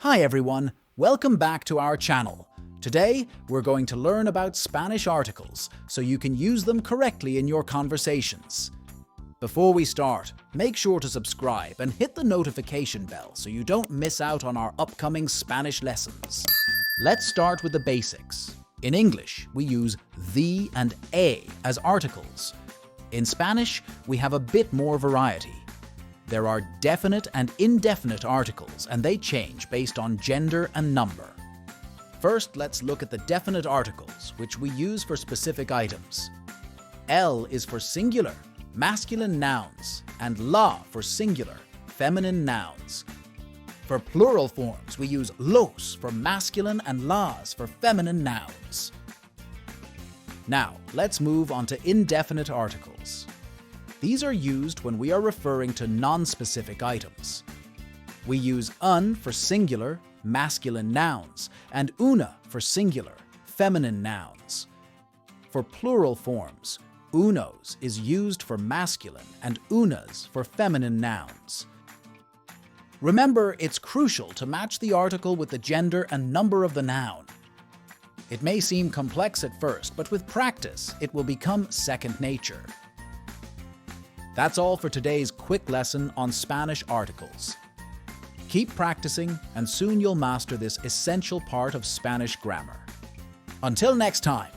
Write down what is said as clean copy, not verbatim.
Hi everyone, welcome back to our channel. Today, we're going to learn about Spanish articles so you can use them correctly in your conversations. Before we start, make sure to subscribe and hit the notification bell so you don't miss out on our upcoming Spanish lessons. Let's start with the basics. In English, we use the and a as articles. In Spanish, we have a bit more variety. There are definite and indefinite articles, and they change based on gender and number. First, let's look at the definite articles, which we use for specific items. El is for singular, masculine nouns, and la for singular, feminine nouns. For plural forms, we use los for masculine and las for feminine nouns. Now, let's move on to indefinite articles. These are used when we are referring to non-specific items. We use un for singular, masculine nouns, and una for singular, feminine nouns. For plural forms, unos is used for masculine and unas for feminine nouns. Remember, it's crucial to match the article with the gender and number of the noun. It may seem complex at first, but with practice, it will become second nature. That's all for today's quick lesson on Spanish articles. Keep practicing, and soon you'll master this essential part of Spanish grammar. Until next time.